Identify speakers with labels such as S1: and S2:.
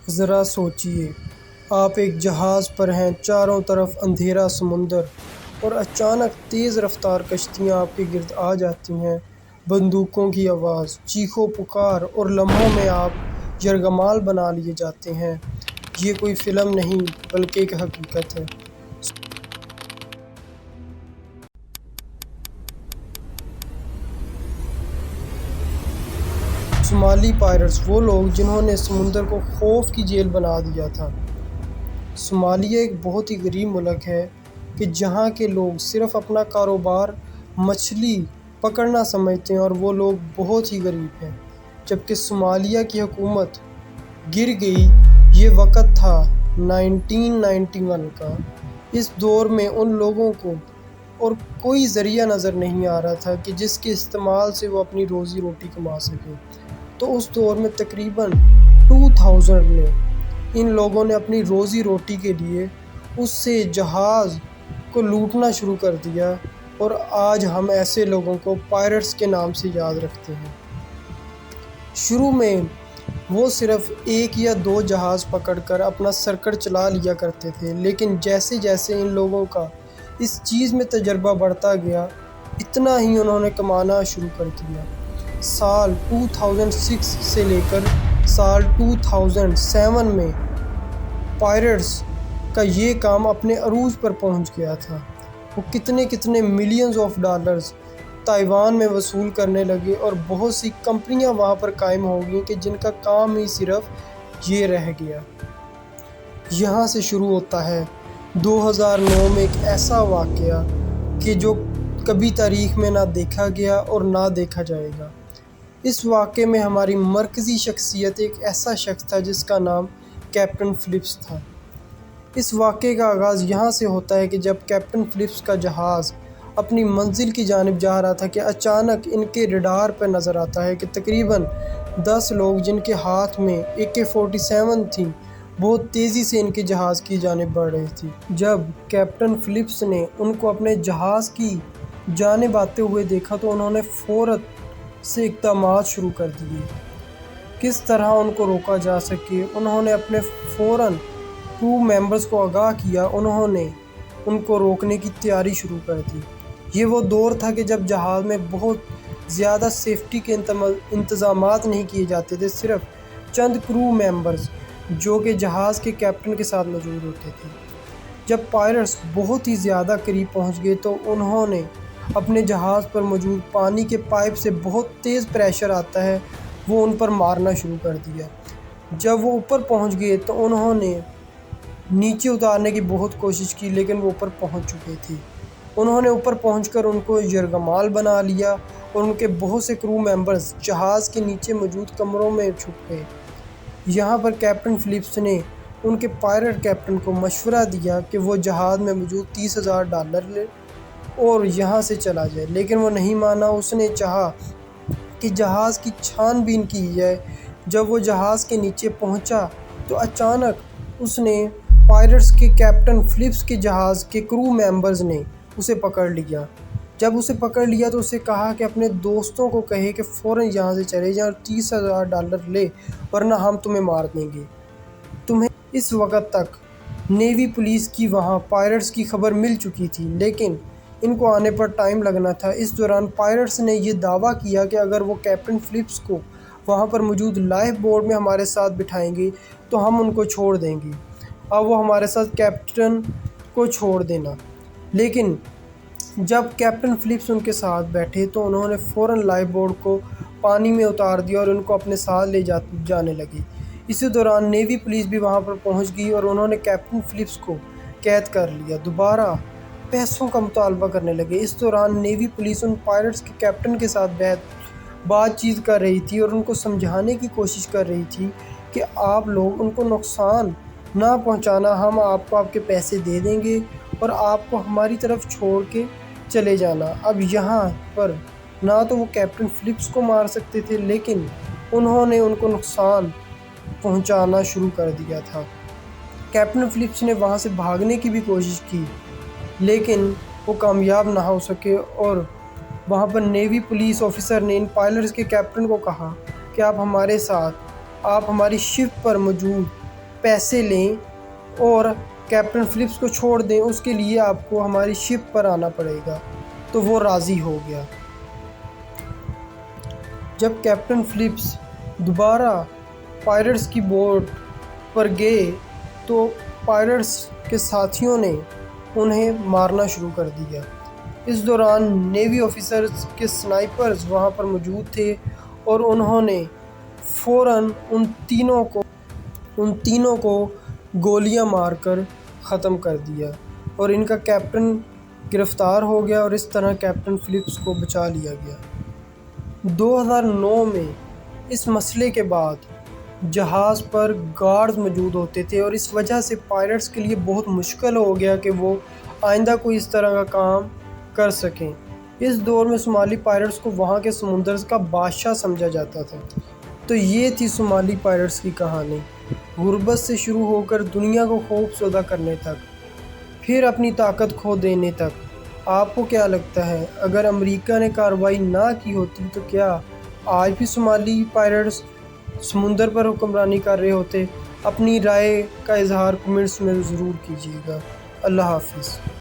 S1: ذرا سوچیے، آپ ایک جہاز پر ہیں، چاروں طرف اندھیرا سمندر، اور اچانک تیز رفتار کشتیاں آپ کے گرد آ جاتی ہیں۔ بندوقوں کی آواز، چیخو پکار، اور لمحوں میں آپ یرغمال بنا لیے جاتے ہیں۔ یہ کوئی فلم نہیں بلکہ ایک حقیقت ہے۔ صومالی پائرٹس، وہ لوگ جنہوں نے سمندر کو خوف کی جیل بنا دیا تھا۔ صومالیہ ایک بہت ہی غریب ملک ہے کہ جہاں کے لوگ صرف اپنا کاروبار مچھلی پکڑنا سمجھتے ہیں، اور وہ لوگ بہت ہی غریب ہیں۔ جب کہ صومالیہ کی حکومت گر گئی، یہ وقت تھا 1991 کا۔ اس دور میں ان لوگوں کو اور کوئی ذریعہ نظر نہیں آ رہا تھا کہ جس کے استعمال سے وہ اپنی روزی روٹی کما سکیں۔ تو اس دور میں تقریباً 2000 میں ان لوگوں نے اپنی روزی روٹی کے لیے اس سے جہاز کو لوٹنا شروع کر دیا، اور آج ہم ایسے لوگوں کو پائرٹس کے نام سے یاد رکھتے ہیں۔ شروع میں وہ صرف ایک یا دو جہاز پکڑ کر اپنا سرکٹ چلا لیا کرتے تھے، لیکن جیسے جیسے ان لوگوں کا اس چیز میں تجربہ بڑھتا گیا، اتنا ہی انہوں نے کمانا شروع کر دیا۔ سال 2006 سے لے کر سال 2007 میں پائرٹس کا یہ کام اپنے عروج پر پہنچ گیا تھا۔ وہ کتنے ملینز آف ڈالرز تائیوان میں وصول کرنے لگے، اور بہت سی کمپنیاں وہاں پر قائم ہو گئیں کہ جن کا کام ہی صرف یہ رہ گیا۔ یہاں سے شروع ہوتا ہے 2009 میں ایک ایسا واقعہ کہ جو کبھی تاریخ میں نہ دیکھا گیا اور نہ دیکھا جائے گا۔ اس واقعے میں ہماری مرکزی شخصیت ایک ایسا شخص تھا جس کا نام کیپٹن فلپس تھا۔ اس واقعے کا آغاز یہاں سے ہوتا ہے کہ جب کیپٹن فلپس کا جہاز اپنی منزل کی جانب جا رہا تھا کہ اچانک ان کے ریڈار پر نظر آتا ہے کہ تقریباً 10 لوگ جن کے ہاتھ میں AK-47 تھیں، بہت تیزی سے ان کے جہاز کی جانب بڑھ رہی تھی۔ جب کیپٹن فلپس نے ان کو اپنے جہاز کی جانب آتے ہوئے دیکھا تو انہوں نے فوراً سے اقدامات شروع کر دیے۔ کس طرح ان کو روکا جا سکے، انہوں نے اپنے فوراً کرو ممبرز کو آگاہ کیا، انہوں نے ان کو روکنے کی تیاری شروع کر دی۔ یہ وہ دور تھا کہ جب جہاز میں بہت زیادہ سیفٹی کے انتظامات نہیں کیے جاتے تھے، صرف چند کرو ممبرز جو کہ جہاز کے کیپٹن کے ساتھ موجود ہوتے تھے۔ جب پائرٹس بہت ہی زیادہ قریب پہنچ گئے تو انہوں نے اپنے جہاز پر موجود پانی کے پائپ سے بہت تیز پریشر آتا ہے، وہ ان پر مارنا شروع کر دیا۔ جب وہ اوپر پہنچ گئے تو انہوں نے نیچے اتارنے کی بہت کوشش کی، لیکن وہ اوپر پہنچ چکے تھے۔ انہوں نے اوپر پہنچ کر ان کو یرغمال بنا لیا، اور ان کے بہت سے کرو ممبرز جہاز کے نیچے موجود کمروں میں چھپ گئے۔ یہاں پر کیپٹن فلپس نے ان کے پائرٹ کیپٹن کو مشورہ دیا کہ وہ جہاز میں موجود $30,000 لے اور یہاں سے چلا جائے، لیکن وہ نہیں مانا۔ اس نے چاہا کہ جہاز کی چھان بین کی جائے۔ جب وہ جہاز کے نیچے پہنچا تو اچانک اس نے پائرٹس کے کیپٹن فلپس کے جہاز کے کرو ممبرز نے اسے پکڑ لیا۔ جب اسے پکڑ لیا تو اسے کہا کہ اپنے دوستوں کو کہے کہ فوراً یہاں سے چلے جائیں اور $30,000 لے، ورنہ ہم تمہیں مار دیں گے۔ تمہیں اس وقت تک نیوی پولیس کی وہاں پائرٹس کی خبر مل چکی تھی، لیکن ان کو آنے پر ٹائم لگنا تھا۔ اس دوران پائرٹس نے یہ دعویٰ کیا کہ اگر وہ کیپٹن فلپس کو وہاں پر موجود لائف بوٹ میں ہمارے ساتھ بٹھائیں گے تو ہم ان کو چھوڑ دیں گے۔ اب وہ ہمارے ساتھ کیپٹن کو چھوڑ دینا۔ لیکن جب کیپٹن فلپس ان کے ساتھ بیٹھے تو انہوں نے فوراً لائف بوٹ کو پانی میں اتار دیا اور ان کو اپنے ساتھ لے جانے لگے۔ اسی دوران نیوی پولیس بھی وہاں پر پہنچ گئی اور انہوں نے کیپٹن فلپس کو قید کر لیا۔ دوبارہ پیسوں کا مطالبہ کرنے لگے۔ اس دوران نیوی پولیس ان پائرٹس کے کیپٹن کے ساتھ بات چیت کر رہی تھی اور ان کو سمجھانے کی کوشش کر رہی تھی کہ آپ لوگ ان کو نقصان نہ پہنچانا، ہم آپ کو آپ کے پیسے دے دیں گے اور آپ کو ہماری طرف چھوڑ کے چلے جانا۔ اب یہاں پر نہ تو وہ کیپٹن فلپس کو مار سکتے تھے، لیکن انہوں نے ان کو نقصان پہنچانا شروع کر دیا تھا۔ کیپٹن فلپس نے وہاں سے بھاگنے کی بھی کوشش کی، لیکن وہ کامیاب نہ ہو سکے، اور وہاں پر نیوی پولیس آفیسر نے ان پائلٹس کے کیپٹن کو کہا کہ آپ ہمارے ساتھ، آپ ہماری شپ پر موجود پیسے لیں اور کیپٹن فلپس کو چھوڑ دیں، اس کے لیے آپ کو ہماری شپ پر آنا پڑے گا۔ تو وہ راضی ہو گیا۔ جب کیپٹن فلپس دوبارہ پائرٹس کی بوٹ پر گئے تو پائرٹس کے ساتھیوں نے انہیں مارنا شروع کر دیا۔ اس دوران نیوی آفیسرز کے سنائپرز وہاں پر موجود تھے اور انہوں نے فوراً ان تینوں کو گولیاں مار کر ختم کر دیا اور ان کا کیپٹن گرفتار ہو گیا اور اس طرح کیپٹن فلپس کو بچا لیا گیا۔ 2009 میں اس مسئلے کے بعد جہاز پر گارڈز موجود ہوتے تھے اور اس وجہ سے پائرٹس کے لیے بہت مشکل ہو گیا کہ وہ آئندہ کوئی اس طرح کا کام کر سکیں۔ اس دور میں صومالی پائرٹس کو وہاں کے سمندر کا بادشاہ سمجھا جاتا تھا۔ تو یہ تھی صومالی پائرٹس کی کہانی، غربت سے شروع ہو کر دنیا کو خوف زدہ کرنے تک، پھر اپنی طاقت کھو دینے تک۔ آپ کو کیا لگتا ہے اگر امریکہ نے کارروائی نہ کی ہوتی تو کیا آج بھی صومالی پائرٹس سمندر پر حکمرانی کر رہے ہوتے؟ اپنی رائے کا اظہار کمنٹس میں ضرور کیجیے گا۔ اللہ حافظ۔